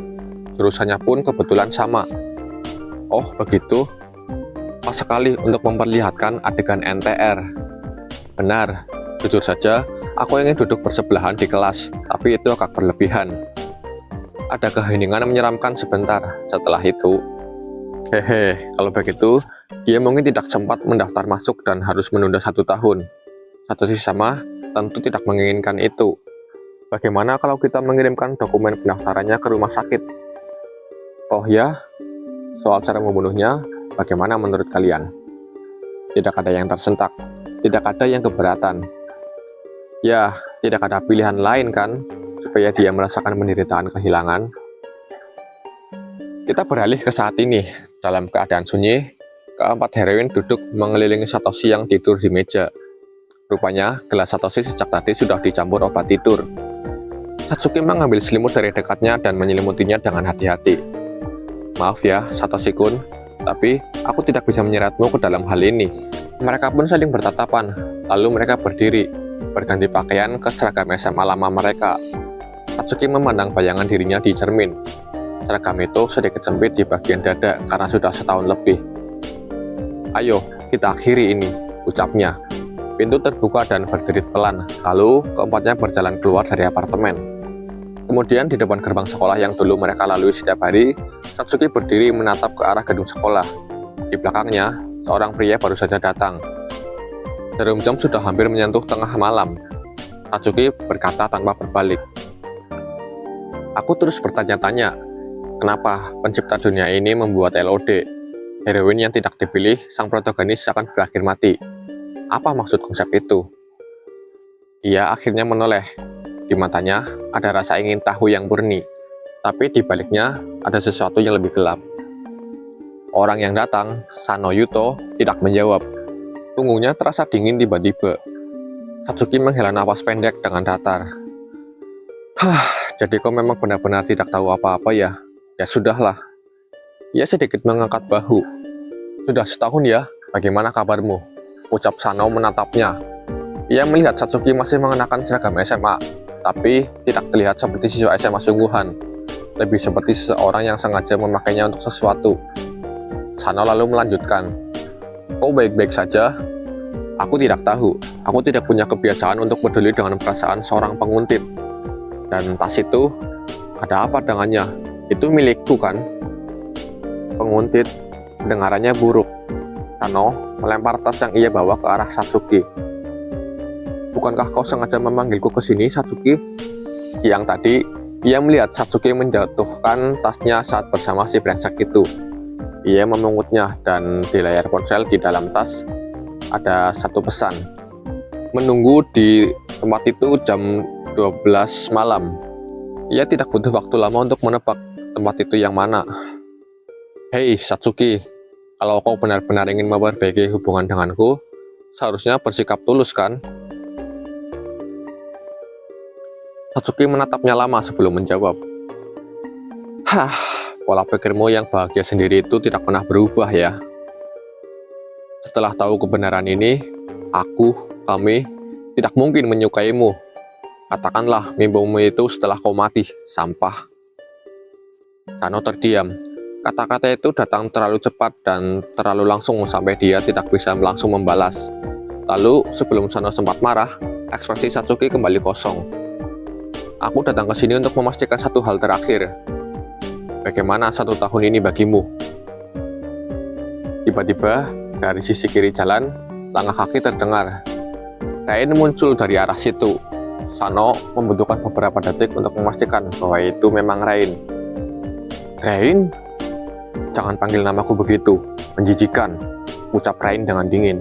Jurusannya pun kebetulan sama. Oh, begitu? Pas sekali untuk memperlihatkan adegan NTR. Benar, jujur saja, aku ingin duduk bersebelahan di kelas, tapi itu agak berlebihan. Ada keheningan menyeramkan sebentar. Setelah itu, hehe, kalau begitu, dia mungkin tidak sempat mendaftar masuk dan harus menunda 1 tahun. Satoshi sama tentu tidak menginginkan itu. Bagaimana kalau kita mengirimkan dokumen pendaftarannya ke rumah sakit? Oh ya, soal cara membunuhnya, bagaimana menurut kalian? Tidak ada yang tersentak, tidak ada yang keberatan. Ya, tidak ada pilihan lain kan, supaya dia merasakan penderitaan kehilangan. Kita beralih ke saat ini. Dalam keadaan sunyi, keempat heroin duduk mengelilingi Satoshi yang tidur di meja. Rupanya, gelas Satoshi sejak tadi sudah dicampur obat tidur. Satsuki mengambil selimut dari dekatnya dan menyelimutinya dengan hati-hati. Maaf ya, Satoshi-kun, tapi aku tidak bisa menyeretmu ke dalam hal ini. Mereka pun saling bertatapan, lalu mereka berdiri, berganti pakaian ke seragam SMA lama mereka. Satsuki memandang bayangan dirinya di cermin. Seragam itu sedikit sempit di bagian dada karena sudah setahun lebih. Ayo, kita akhiri ini, ucapnya. Pintu terbuka dan berderit pelan, lalu keempatnya berjalan keluar dari apartemen. Kemudian di depan gerbang sekolah yang dulu mereka lalui setiap hari, Satsuki berdiri menatap ke arah gedung sekolah. Di belakangnya, seorang pria baru saja datang. Jarum jam sudah hampir menyentuh tengah malam. Satsuki berkata tanpa berbalik. Aku terus bertanya-tanya, kenapa pencipta dunia ini membuat LOD? Heroin yang tidak dipilih, sang protagonis akan berakhir mati. Apa maksud konsep itu? Ia akhirnya menoleh. Di matanya ada rasa ingin tahu yang murni, tapi di baliknya ada sesuatu yang lebih gelap. Orang yang datang, Sano Yuto, tidak menjawab. Punggungnya terasa dingin tiba-tiba. Satsuki menghela napas pendek dengan datar. Jadi kau memang benar-benar tidak tahu apa-apa ya? Ya sudahlah. Ia sedikit mengangkat bahu. Sudah setahun ya, bagaimana kabarmu? Ucap Sano menatapnya. Ia melihat Satsuki masih mengenakan seragam SMA, tapi tidak terlihat seperti siswa SMA sungguhan, lebih seperti seseorang yang sengaja memakainya untuk sesuatu. Sano lalu melanjutkan, kau baik-baik saja? Aku tidak tahu, aku tidak punya kebiasaan untuk peduli dengan perasaan seorang penguntit. Dan tas itu, ada apa dengannya? Itu milikku kan? Penguntit, pendengarannya buruk. Sano melempar tas yang ia bawa ke arah Satsuki. Bukankah kau sengaja memanggilku ke sini, Satsuki? Siang tadi, ia melihat Satsuki menjatuhkan tasnya saat bersama si brengsek itu. Ia memungutnya dan di layar ponsel di dalam tas ada satu pesan. menunggu di tempat itu jam 12 malam. Ia tidak butuh waktu lama untuk menebak tempat itu yang mana. Hei Satsuki, kalau kau benar-benar ingin memperbaiki hubungan denganku, seharusnya bersikap tulus kan? Satsuki menatapnya lama sebelum menjawab. Hah, pola pikirmu yang bahagia sendiri itu tidak pernah berubah ya. Setelah tahu kebenaran ini, kami tidak mungkin menyukaimu. Katakanlah mimpimu itu setelah kau mati, sampah. Sano terdiam. Kata-kata itu datang terlalu cepat dan terlalu langsung sampai dia tidak bisa langsung membalas. Lalu sebelum Sano sempat marah, ekspresi Satsuki kembali kosong. Aku datang ke sini untuk memastikan satu hal terakhir. Bagaimana 1 tahun ini bagimu? Tiba-tiba, dari sisi kiri jalan, langkah kaki terdengar. Rain muncul dari arah situ. Sano membutuhkan beberapa detik untuk memastikan bahwa itu memang Rain. Rain? Jangan panggil namaku begitu, menjijikan, ucap Rain dengan dingin.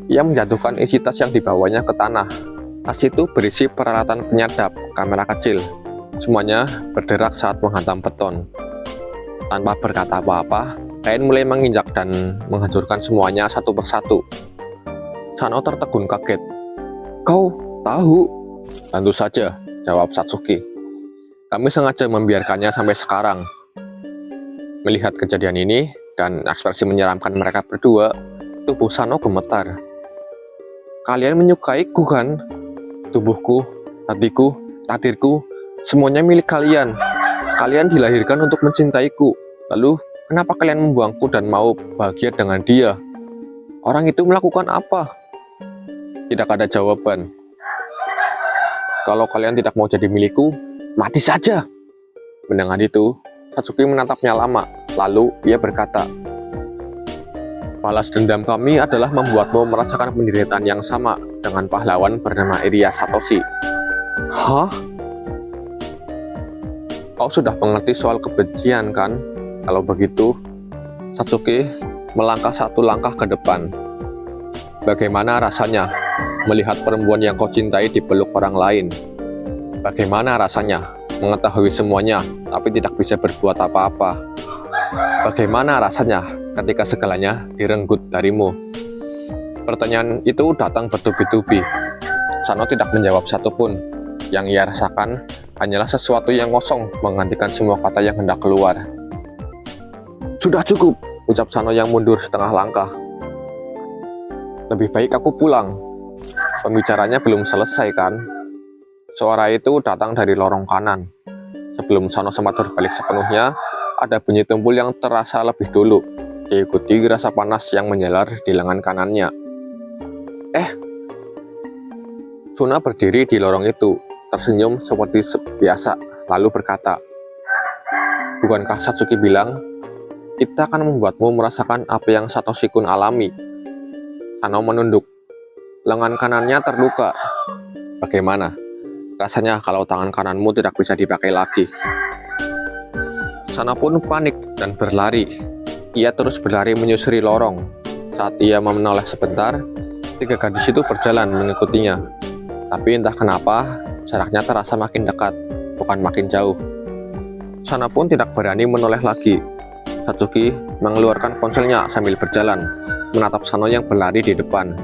Ia menjatuhkan isi tas yang dibawanya ke tanah. Tas itu berisi peralatan penyadap, kamera kecil. Semuanya berderak saat menghantam beton. Tanpa berkata apa-apa, Rain mulai menginjak dan menghancurkan semuanya satu persatu. Sano tertegun kaget. Kau tahu? Tentu saja, jawab Satsuki. Kami sengaja membiarkannya sampai sekarang. Melihat kejadian ini dan ekspresi menyeramkan mereka berdua, tubuh Sano gemetar. Kalian menyukaiku kan? Tubuhku, hatiku, takdirku, semuanya milik kalian. Kalian dilahirkan untuk mencintaiku. Lalu, kenapa kalian membuangku dan mau bahagia dengan dia? Orang itu melakukan apa? Tidak ada jawaban. Kalau kalian tidak mau jadi milikku, mati saja. Mendengar itu, Satsuki menatapnya lama. Lalu, ia berkata, balas dendam kami adalah membuatmu merasakan penderitaan yang sama dengan pahlawan bernama Iria Satoshi. Hah? Kau sudah mengerti soal kebencian kan? Kalau begitu, Satsuki melangkah 1 langkah ke depan. Bagaimana rasanya melihat perempuan yang kau cintai dipeluk orang lain? Bagaimana rasanya mengetahui semuanya tapi tidak bisa berbuat apa-apa? Bagaimana rasanya ketika segalanya direnggut darimu? Pertanyaan itu datang bertubi-tubi. Sano tidak menjawab satupun. Yang ia rasakan hanyalah sesuatu yang kosong menggantikan semua kata yang hendak keluar. Sudah cukup, ucap Sano yang mundur setengah langkah. Lebih baik aku pulang. Pembicaranya belum selesai kan? Suara itu datang dari lorong kanan. Sebelum Sano sempat berbalik sepenuhnya, ada bunyi tumpul yang terasa lebih dulu, diikuti rasa panas yang menjalar di lengan kanannya. Suna berdiri di lorong itu, tersenyum seperti biasa, lalu berkata, bukankah Satsuki bilang, kita akan membuatmu merasakan apa yang Satoshi-kun alami? Sano menunduk. Lengan kanannya terluka. Bagaimana? Rasanya kalau tangan kananmu tidak bisa dipakai lagi. Sano pun panik dan berlari. Ia terus berlari menyusuri lorong. Saat ia menoleh sebentar, 3 gadis itu berjalan mengikutinya. Tapi entah kenapa, jaraknya terasa makin dekat, bukan makin jauh. Sano pun tidak berani menoleh lagi. Satsuki mengeluarkan ponselnya sambil berjalan, menatap Sano yang berlari di depan.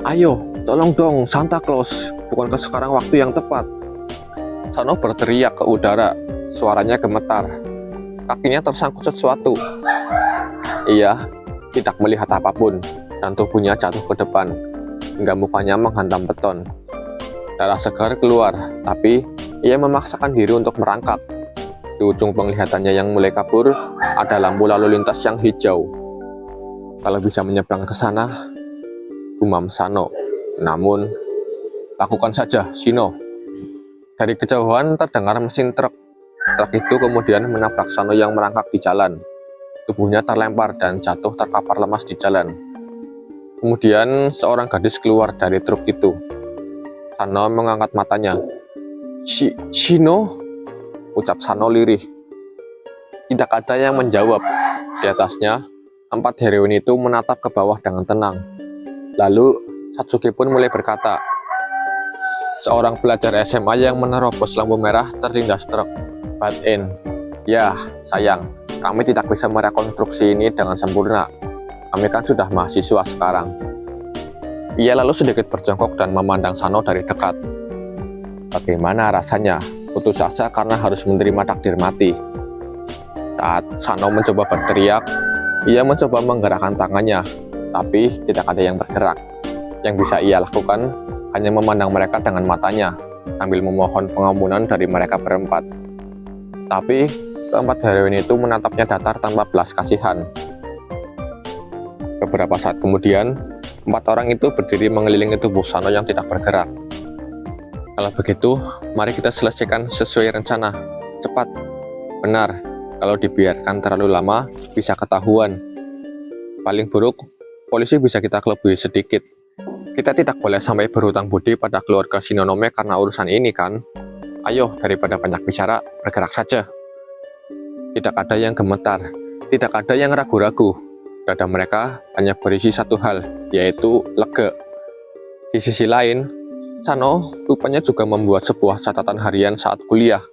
Ayo, tolong dong, Santa Claus, bukankah sekarang waktu yang tepat? Sano berteriak ke udara, suaranya gemetar. Kakinya tersangkut sesuatu. Ia tidak melihat apapun, dan tubuhnya jatuh ke depan, hingga mukanya menghantam beton. Darah segar keluar, tapi ia memaksakan diri untuk merangkak. Di ujung penglihatannya yang mulai kabur, ada lampu lalu lintas yang hijau. Kalau bisa menyeberang ke sana, gumam Sano. Namun, lakukan saja, Shino. Dari kejauhan terdengar mesin truk. Truk itu kemudian menabrak Sano yang merangkak di jalan. Tubuhnya terlempar dan jatuh terkapar lemas di jalan. Kemudian seorang gadis keluar dari truk itu. Sano mengangkat matanya. Shino? Ucap Sano lirih. Tidak ada yang menjawab. Di atasnya, 4 heroin itu menatap ke bawah dengan tenang. Lalu Satsuki pun mulai berkata, seorang pelajar SMA yang menerobos lampu merah terlindas truk. But in, ya sayang, kami tidak bisa merekonstruksi ini dengan sempurna. Kami kan sudah mahasiswa sekarang. Ia lalu sedikit berjongkok dan memandang Sano dari dekat. Bagaimana rasanya putus asa karena harus menerima takdir mati? Saat Sano mencoba berteriak, ia mencoba menggerakkan tangannya, tapi tidak ada yang bergerak. Yang bisa ia lakukan hanya memandang mereka dengan matanya, sambil memohon pengampunan dari mereka berempat. Tapi keempat heroin itu menatapnya datar tanpa belas kasihan. Beberapa saat kemudian, 4 orang itu berdiri mengelilingi tubuh Sano yang tidak bergerak. Kalau begitu, mari kita selesaikan sesuai rencana. Cepat. Benar, kalau dibiarkan terlalu lama, bisa ketahuan. Paling buruk, polisi bisa kita kelebui sedikit. Kita tidak boleh sampai berhutang budi pada keluarga Shinonome karena urusan ini kan? Ayo, daripada banyak bicara, bergerak saja. Tidak ada yang gemetar, tidak ada yang ragu-ragu. Dada mereka hanya berisi satu hal, yaitu lega. Di sisi lain, Sano rupanya juga membuat sebuah catatan harian saat kuliah.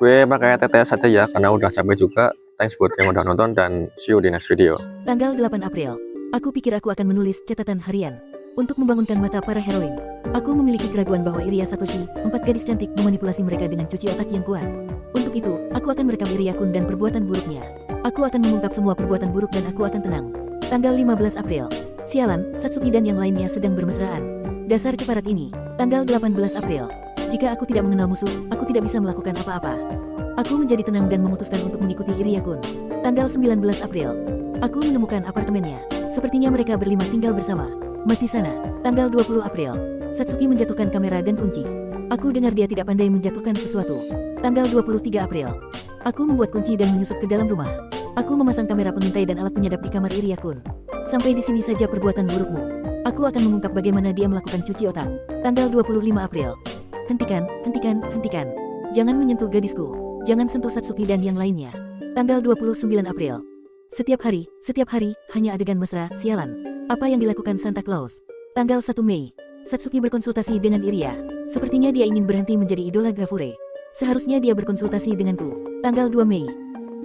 Gue pakai TTS saja ya, karena udah capek juga. Thanks buat yang udah nonton dan see you di next video. Tanggal 8 April, aku pikir aku akan menulis catatan harian untuk membangunkan mata para heroin. Aku memiliki keraguan bahwa Iria Satoshi, 4 gadis cantik, memanipulasi mereka dengan cuci otak yang kuat. Untuk itu, aku akan merekam Iria-kun dan perbuatan buruknya. Aku akan mengungkap semua perbuatan buruk dan aku akan tenang. Tanggal 15 April. Sialan, Satsuki dan yang lainnya sedang bermesraan. Dasar keparat ini. Tanggal 18 April. Jika aku tidak mengenal musuh, aku tidak bisa melakukan apa-apa. Aku menjadi tenang dan memutuskan untuk mengikuti Iria-kun. Tanggal 19 April. Aku menemukan apartemennya. Sepertinya mereka berlima tinggal bersama. Mati sana. Tanggal 20 April. Satsuki menjatuhkan kamera dan kunci. Aku dengar dia tidak pandai menjatuhkan sesuatu. Tanggal 23 April. Aku membuat kunci dan menyusup ke dalam rumah. Aku memasang kamera pengintai dan alat penyadap di kamar Iria-kun. Sampai di sini saja perbuatan burukmu. Aku akan mengungkap bagaimana dia melakukan cuci otak. Tanggal 25 April. Hentikan, hentikan, hentikan. Jangan menyentuh gadisku. Jangan sentuh Satsuki dan yang lainnya. Tanggal 29 April. Setiap hari, hanya adegan mesra, sialan. Apa yang dilakukan Santa Claus? Tanggal 1 Mei. Satsuki berkonsultasi dengan Iria. Sepertinya dia ingin berhenti menjadi idola Grafure. Seharusnya dia berkonsultasi denganku. Tanggal 2 Mei.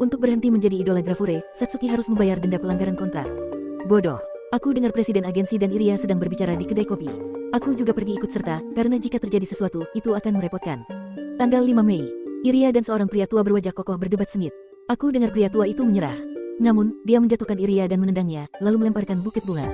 Untuk berhenti menjadi idola Grafure, Satsuki harus membayar denda pelanggaran kontrak. Bodoh. Aku dengar presiden agensi dan Iria sedang berbicara di kedai kopi. Aku juga pergi ikut serta, karena jika terjadi sesuatu, itu akan merepotkan. Tanggal 5 Mei. Iria dan seorang pria tua berwajah kokoh berdebat sengit. Aku dengar pria tua itu menyerah. Namun, dia menjatuhkan Iria dan menendangnya, lalu melemparkan buket bunga.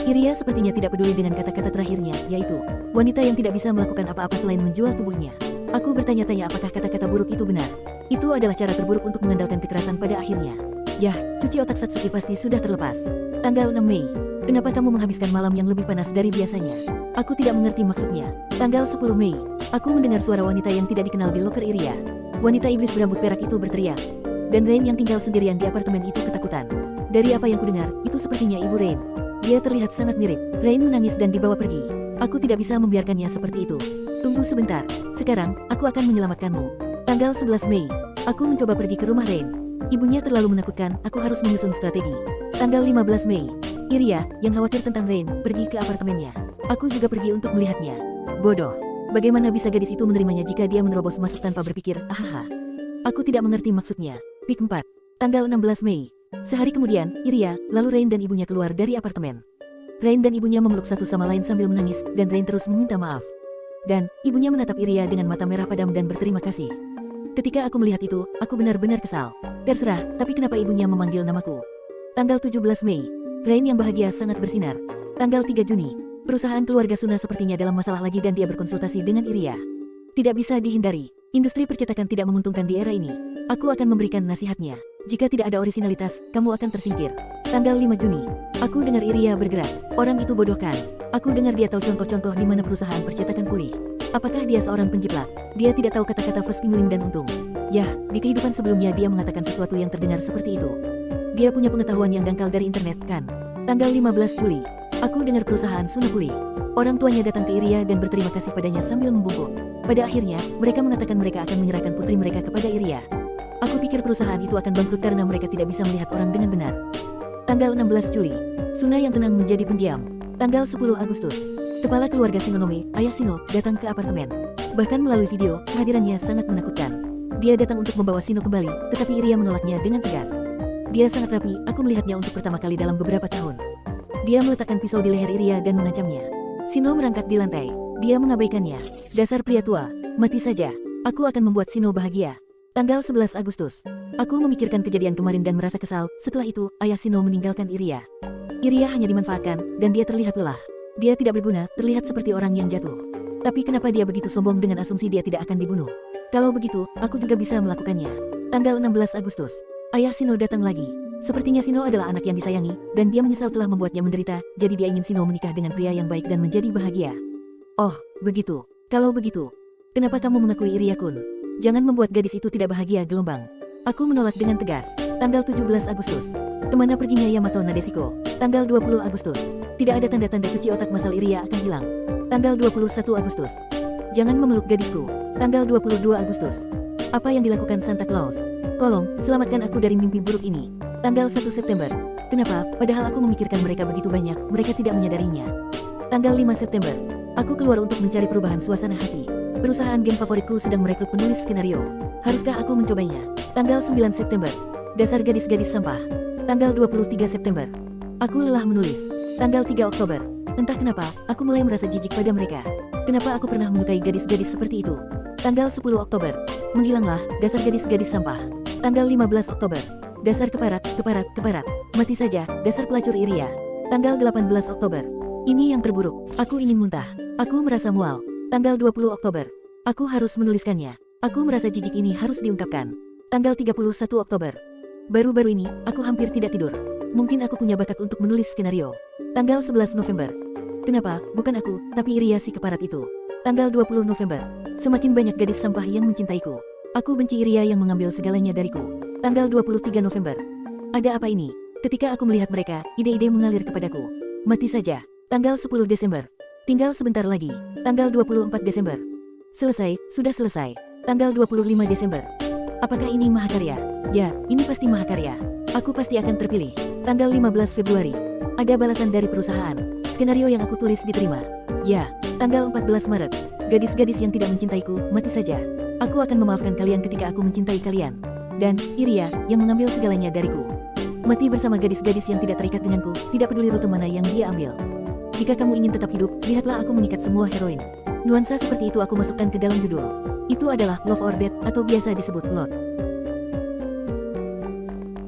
Iria sepertinya tidak peduli dengan kata-kata terakhirnya, yaitu wanita yang tidak bisa melakukan apa-apa selain menjual tubuhnya. Aku bertanya-tanya apakah kata-kata buruk itu benar. Itu adalah cara terburuk untuk mengandalkan kekerasan pada akhirnya. Yah, cuci otak Satsuki pasti sudah terlepas. Tanggal 6 Mei. Kenapa kamu menghabiskan malam yang lebih panas dari biasanya? Aku tidak mengerti maksudnya. Tanggal 10 Mei. Aku mendengar suara wanita yang tidak dikenal di loker Iria. Wanita iblis berambut perak itu berteriak. Dan Rain yang tinggal sendirian di apartemen itu ketakutan. Dari apa yang kudengar, itu sepertinya Ibu Rain. Dia terlihat sangat mirip. Rain menangis dan dibawa pergi. Aku tidak bisa membiarkannya seperti itu. Tunggu sebentar. Sekarang, aku akan menyelamatkanmu. Tanggal 11 Mei. Aku mencoba pergi ke rumah Rain. Ibunya terlalu menakutkan, aku harus menyusun strategi. Tanggal 15 Mei. Iria, yang khawatir tentang Rain, pergi ke apartemennya. Aku juga pergi untuk melihatnya. Bodoh. Bagaimana bisa gadis itu menerimanya jika dia menerobos masuk tanpa berpikir, ahaha. Aku tidak mengerti maksudnya. Pik 4. Tanggal 16 Mei. Sehari kemudian, Iria, lalu Rain dan ibunya keluar dari apartemen. Rain dan ibunya memeluk satu sama lain sambil menangis, dan Rain terus meminta maaf. Dan, ibunya menatap Iria dengan mata merah padam dan berterima kasih. Ketika aku melihat itu, aku benar-benar kesal. Terserah, tapi kenapa ibunya memanggil namaku? Tanggal 17 Mei. Rain yang bahagia sangat bersinar. Tanggal 3 Juni. Perusahaan keluarga Suna sepertinya dalam masalah lagi dan dia berkonsultasi dengan Iria. Tidak bisa dihindari. Industri percetakan tidak menguntungkan di era ini. Aku akan memberikan nasihatnya. Jika tidak ada orisinalitas, kamu akan tersingkir. Tanggal 5 Juni. Aku dengar Iria bergerak. Orang itu bodoh kan? Aku dengar dia tahu contoh-contoh di mana perusahaan percetakan pulih. Apakah dia seorang penjiplak? Dia tidak tahu kata-kata Festimulim dan untung. Yah, di kehidupan sebelumnya dia mengatakan sesuatu yang terdengar seperti itu. Dia punya pengetahuan yang dangkal dari internet, kan? Tanggal 15 Juli. Aku dengar perusahaan Suna pulih. Orang tuanya datang ke Iria dan berterima kasih padanya sambil membungkuk. Pada akhirnya, mereka mengatakan mereka akan menyerahkan putri mereka kepada Iria. Aku pikir perusahaan itu akan bangkrut karena mereka tidak bisa melihat orang dengan benar. Tanggal 16 Juli. Suna yang tenang menjadi pendiam. Tanggal 10 Agustus, kepala keluarga Shinonome, ayah Shino, datang ke apartemen. Bahkan melalui video, kehadirannya sangat menakutkan. Dia datang untuk membawa Shino kembali, tetapi Iria menolaknya dengan tegas. Dia sangat rapi, aku melihatnya untuk pertama kali dalam beberapa tahun. Dia meletakkan pisau di leher Iria dan mengancamnya. Shino merangkak di lantai. Dia mengabaikannya. Dasar pria tua, mati saja. Aku akan membuat Shino bahagia. Tanggal 11 Agustus. Aku memikirkan kejadian kemarin dan merasa kesal. Setelah itu, ayah Shino meninggalkan Iria. Iria hanya dimanfaatkan, dan dia terlihat lelah. Dia tidak berguna, terlihat seperti orang yang jatuh. Tapi kenapa dia begitu sombong dengan asumsi dia tidak akan dibunuh? Kalau begitu, aku juga bisa melakukannya. Tanggal 16 Agustus. Ayah Shino datang lagi. Sepertinya Shino adalah anak yang disayangi, dan dia menyesal telah membuatnya menderita, jadi dia ingin Shino menikah dengan pria yang baik dan menjadi bahagia. Oh, begitu. Kalau begitu, kenapa kamu mengakui Iria-kun? Jangan membuat gadis itu tidak bahagia, gelombang. Aku menolak dengan tegas. Tanggal 17 Agustus. Kemana perginya Yamato Nadeshiko? Tanggal 20 Agustus. Tidak ada tanda-tanda cuci otak masal Iria akan hilang. Tanggal 21 Agustus. Jangan memeluk gadisku. Tanggal 22 Agustus. Apa yang dilakukan Santa Claus? Tolong, selamatkan aku dari mimpi buruk ini. Tanggal 1 September. Kenapa? Padahal aku memikirkan mereka begitu banyak, mereka tidak menyadarinya. Tanggal 5 September. Aku keluar untuk mencari perubahan suasana hati. Perusahaan game favoritku sedang merekrut penulis skenario. Haruskah aku mencobanya? Tanggal 9 September. Dasar gadis-gadis sampah. Tanggal 23 September. Aku lelah menulis. Tanggal 3 Oktober. Entah kenapa, aku mulai merasa jijik pada mereka. Kenapa aku pernah menyukai gadis-gadis seperti itu? Tanggal 10 Oktober. Menghilanglah, dasar gadis-gadis sampah. Tanggal 15 Oktober. Dasar keparat, keparat, keparat. Mati saja, dasar pelacur Iria. Tanggal 18 Oktober. Ini yang terburuk. Aku ingin muntah. Aku merasa mual. Tanggal 20 Oktober. Aku harus menuliskannya. Aku merasa jijik ini harus diungkapkan. Tanggal 31 Oktober. Baru-baru ini, aku hampir tidak tidur. Mungkin aku punya bakat untuk menulis skenario. Tanggal 11 November. Kenapa? Bukan aku, tapi Iria si keparat itu. Tanggal 20 November. Semakin banyak gadis sampah yang mencintaiku. Aku benci Iria yang mengambil segalanya dariku. Tanggal 23 November. Ada apa ini? Ketika aku melihat mereka, ide-ide mengalir kepadaku. Mati saja. Tanggal 10 Desember. Tinggal sebentar lagi. Tanggal 24 Desember. Selesai, sudah selesai. Tanggal 25 Desember. Apakah ini mahakarya? Ya, ini pasti mahakarya. Aku pasti akan terpilih. Tanggal 15 Februari. Ada balasan dari perusahaan. Skenario yang aku tulis diterima. Ya, tanggal 14 Maret. Gadis-gadis yang tidak mencintaiku, mati saja. Aku akan memaafkan kalian ketika aku mencintai kalian. Dan, Iria, yang mengambil segalanya dariku. Mati bersama gadis-gadis yang tidak terikat denganku, tidak peduli rute mana yang dia ambil. Jika kamu ingin tetap hidup, lihatlah aku mengikat semua heroin. Nuansa seperti itu aku masukkan ke dalam judul. Itu adalah Love or Death atau biasa disebut Lot.